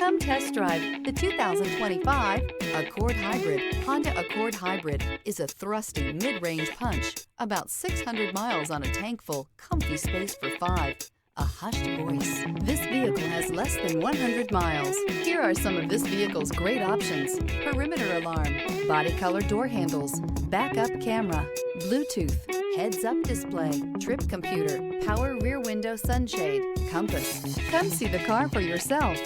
Come test drive the 2025 Accord Hybrid. Honda Accord Hybrid is a thrusty mid-range punch, about 600 miles on a tank full, comfy space for 5. A hushed voice. This vehicle has less than 100 miles. Here are some of this vehicle's great options: perimeter alarm, body color door handles, backup camera, Bluetooth, heads-up display, trip computer, power rear window sunshade, compass. Come see the car for yourself.